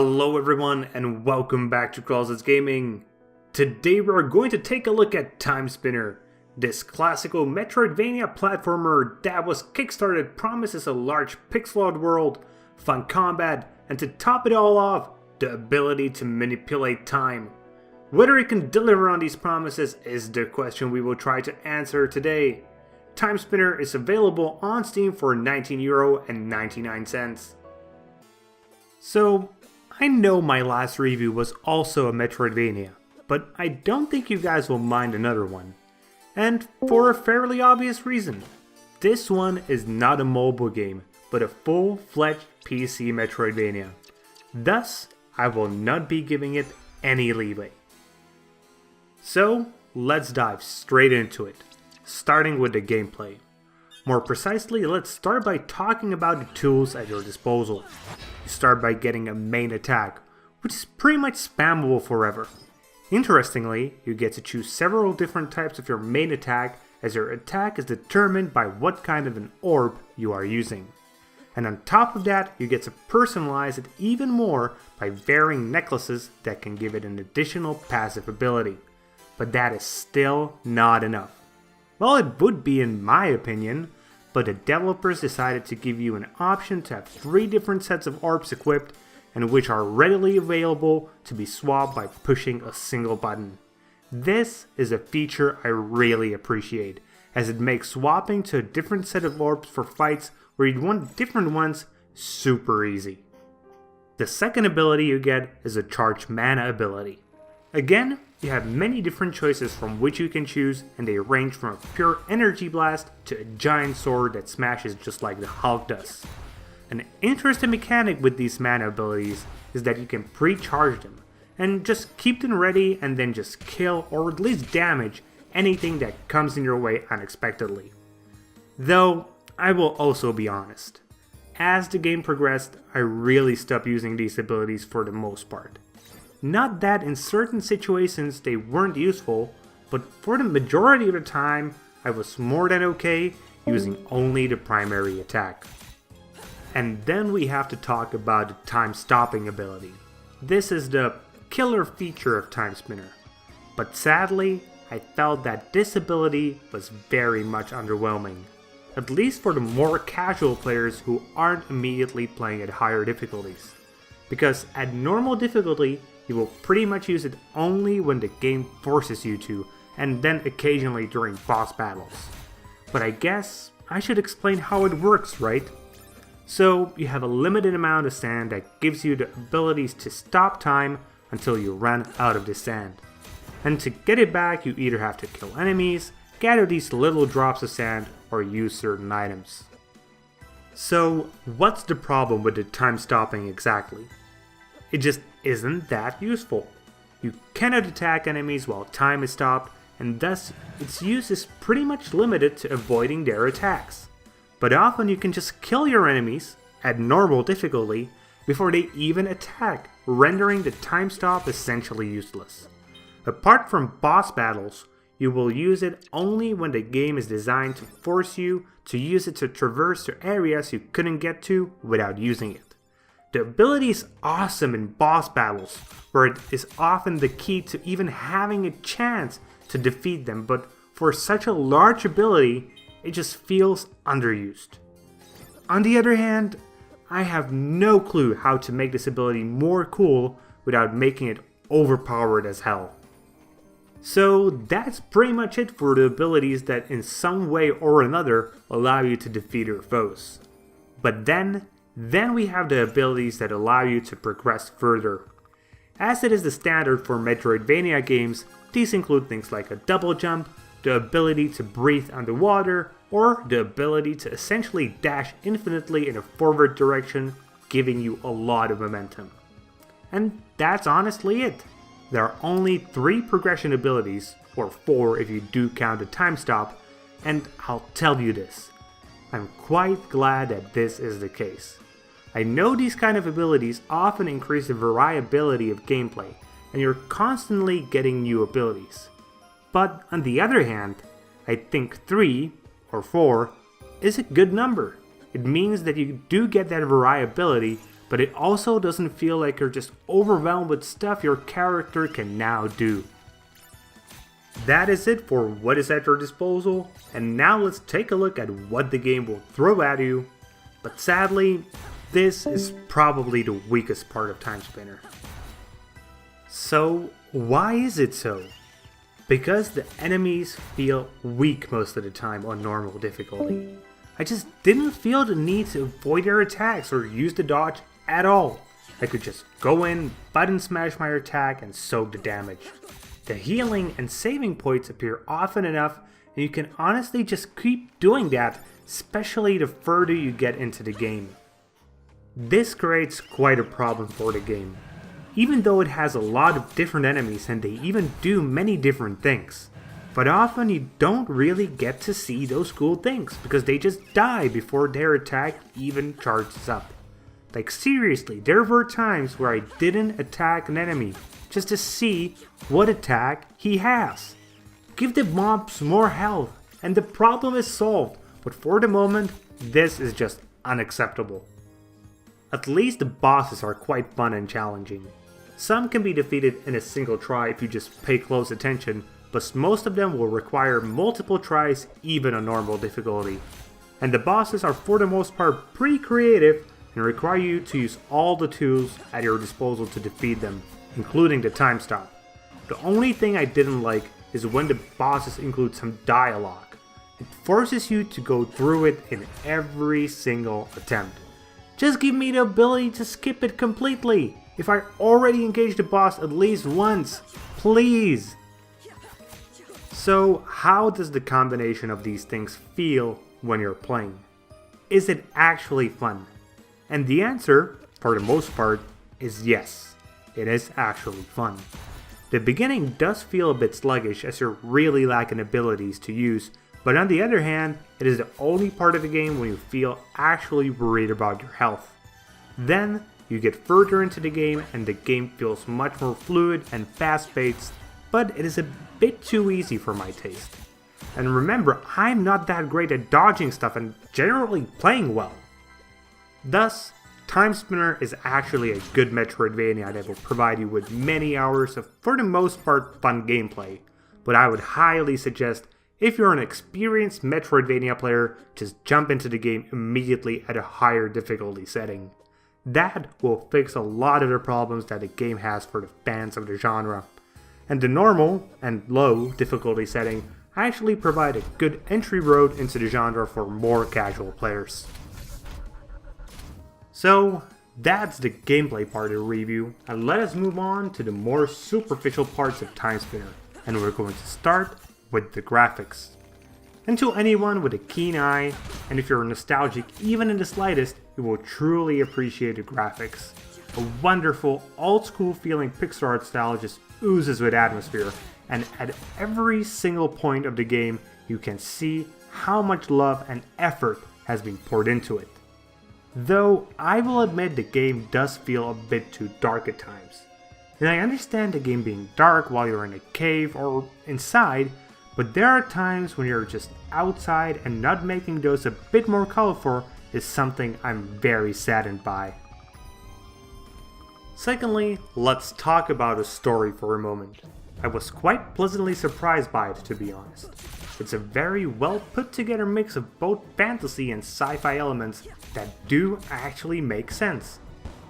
Hello everyone and welcome back to Closet Gaming. Today we're going to take a look at Timespinner. This classical metroidvania platformer that was kickstarted promises a large pixel art world, fun combat, and to top it all off, the ability to manipulate time. Whether it can deliver on these promises is the question we will try to answer today. Timespinner is available on Steam for €19.99. So, I know my last review was also a metroidvania, but I don't think you guys will mind another one. And for a fairly obvious reason. This one is not a mobile game, but a full-fledged PC metroidvania. Thus, I will not be giving it any leeway. So, let's dive straight into it, starting with the gameplay. More precisely, let's start by talking about the tools at your disposal. You start by getting a main attack, which is pretty much spammable forever. Interestingly, you get to choose several different types of your main attack, as your attack is determined by what kind of an orb you are using. And on top of that, you get to personalize it even more by varying necklaces that can give it an additional passive ability. But that is still not enough. Well, it would be in my opinion, but the developers decided to give you an option to have 3 different sets of orbs equipped and which are readily available to be swapped by pushing a single button. This is a feature I really appreciate, as it makes swapping to a different set of orbs for fights where you'd want different ones super easy. The second ability you get is a charged mana ability. Again, you have many different choices from which you can choose, and they range from a pure energy blast to a giant sword that smashes just like the Hulk does. An interesting mechanic with these mana abilities is that you can pre-charge them, and just keep them ready and then just kill or at least damage anything that comes in your way unexpectedly. Though, I will also be honest, as the game progressed, I really stopped using these abilities for the most part. Not that in certain situations they weren't useful, but for the majority of the time, I was more than okay using only the primary attack. And then we have to talk about the time stopping ability. This is the killer feature of Timespinner. But sadly, I felt that this ability was very much underwhelming. At least for the more casual players who aren't immediately playing at higher difficulties. Because at normal difficulty, you will pretty much use it only when the game forces you to, and then occasionally during boss battles. But I guess I should explain how it works, right? So you have a limited amount of sand that gives you the abilities to stop time until you run out of the sand. And to get it back, you either have to kill enemies, gather these little drops of sand, or use certain items. So what's the problem with the time stopping exactly? It just isn't that useful. You cannot attack enemies while time is stopped, and thus its use is pretty much limited to avoiding their attacks. But often you can just kill your enemies, at normal difficulty, before they even attack, rendering the time stop essentially useless. Apart from boss battles, you will use it only when the game is designed to force you to use it to traverse to areas you couldn't get to without using it. The ability is awesome in boss battles, where it is often the key to even having a chance to defeat them, but for such a large ability, it just feels underused. On the other hand, I have no clue how to make this ability more cool without making it overpowered as hell. So that's pretty much it for the abilities that in some way or another allow you to defeat your foes. But then we have the abilities that allow you to progress further. As it is the standard for Metroidvania games, these include things like a double jump, the ability to breathe underwater, or the ability to essentially dash infinitely in a forward direction, giving you a lot of momentum. And that's honestly it. There are only 3 progression abilities, or 4 if you do count the time stop, and I'll tell you this. I'm quite glad that this is the case. I know these kind of abilities often increase the variability of gameplay, and you're constantly getting new abilities. But on the other hand, I think 3 or 4 is a good number. It means that you do get that variability, but it also doesn't feel like you're just overwhelmed with stuff your character can now do. That is it for what is at your disposal, and now let's take a look at what the game will throw at you. But sadly, this is probably the weakest part of Timespinner. So, why is it so? Because the enemies feel weak most of the time on normal difficulty. I just didn't feel the need to avoid their attacks or use the dodge at all. I could just go in, button smash my attack, and soak the damage. The healing and saving points appear often enough, and you can honestly just keep doing that, especially the further you get into the game. This creates quite a problem for the game, even though it has a lot of different enemies and they even do many different things. But often you don't really get to see those cool things because they just die before their attack even charges up. Like seriously, there were times where I didn't attack an enemy just to see what attack he has. Give the mobs more health and the problem is solved, but for the moment, this is just unacceptable. At least the bosses are quite fun and challenging. Some can be defeated in a single try if you just pay close attention, but most of them will require multiple tries even on normal difficulty. And the bosses are for the most part pretty creative and require you to use all the tools at your disposal to defeat them, including the time stop. The only thing I didn't like is when the bosses include some dialogue. It forces you to go through it in every single attempt. Just give me the ability to skip it completely. If I already engaged the boss at least once, please. So how does the combination of these things feel when you're playing? Is it actually fun? And the answer, for the most part, is yes. It is actually fun. The beginning does feel a bit sluggish as you're really lacking abilities to use, but on the other hand, it is the only part of the game when you feel actually worried about your health. Then, you get further into the game and the game feels much more fluid and fast-paced, but it is a bit too easy for my taste. And remember, I'm not that great at dodging stuff and generally playing well. Thus, Timespinner is actually a good metroidvania that will provide you with many hours of, for the most part, fun gameplay, but I would highly suggest if you're an experienced metroidvania player, just jump into the game immediately at a higher difficulty setting. That will fix a lot of the problems that the game has for the fans of the genre. And the normal and low difficulty setting actually provide a good entry road into the genre for more casual players. So that's the gameplay part of the review, and let us move on to the more superficial parts of Timespinner, and we're going to start with the graphics. And to anyone with a keen eye, and if you're nostalgic even in the slightest, you will truly appreciate the graphics. A wonderful, old-school feeling pixelart style just oozes with atmosphere, and at every single point of the game, you can see how much love and effort has been poured into it. Though, I will admit the game does feel a bit too dark at times. And I understand the game being dark while you're in a cave or inside, but there are times when you're just outside and not making those a bit more colorful is something I'm very saddened by. Secondly, let's talk about a story for a moment. I was quite pleasantly surprised by it, to be honest. It's a very well put together mix of both fantasy and sci-fi elements that do actually make sense.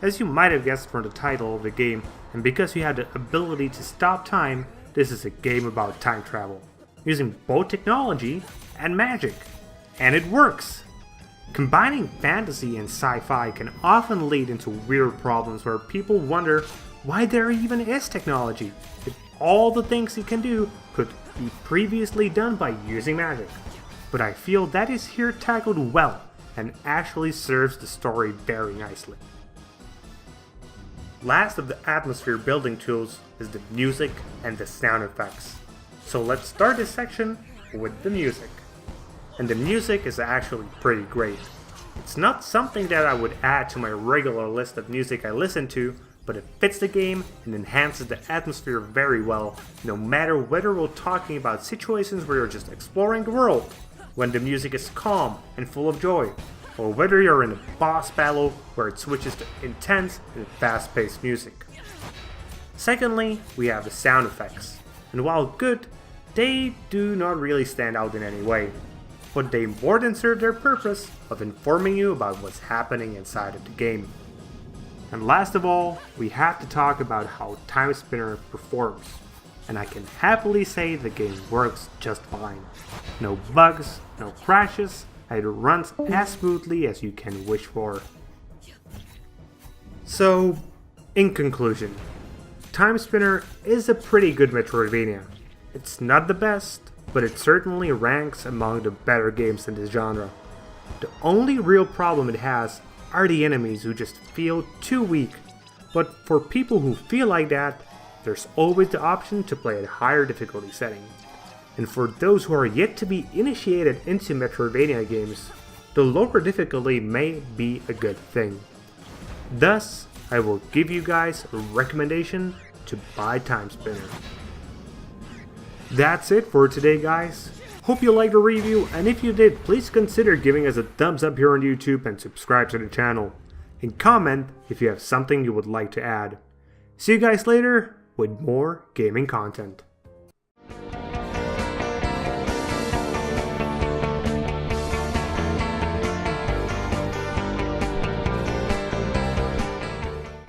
As you might have guessed from the title of the game, and because you have the ability to stop time, this is a game about time travel, using both technology and magic. And it works! Combining fantasy and sci-fi can often lead into weird problems where people wonder why there even is technology, if all the things it can do could be previously done by using magic. But I feel that is here tackled well, and actually serves the story very nicely. Last of the atmosphere building tools is the music and the sound effects. So let's start this section with the music. And the music is actually pretty great. It's not something that I would add to my regular list of music I listen to, but it fits the game and enhances the atmosphere very well, no matter whether we're talking about situations where you're just exploring the world, when the music is calm and full of joy, or whether you're in a boss battle where it switches to intense and fast-paced music. Secondly, we have the sound effects, and while good, they do not really stand out in any way, but they more than serve their purpose of informing you about what's happening inside of the game. And last of all, we have to talk about how Timespinner performs, and I can happily say the game works just fine. No bugs, no crashes, and it runs as smoothly as you can wish for. So, in conclusion, Timespinner is a pretty good Metroidvania. It's not the best, but it certainly ranks among the better games in this genre. The only real problem it has are the enemies who just feel too weak, but for people who feel like that, there's always the option to play at a higher difficulty setting. And for those who are yet to be initiated into Metroidvania games, the lower difficulty may be a good thing. Thus, I will give you guys a recommendation to buy Timespinner. That's it for today, guys. Hope you liked the review, and if you did, please consider giving us a thumbs up here on YouTube and subscribe to the channel. And comment if you have something you would like to add. See you guys later with more gaming content.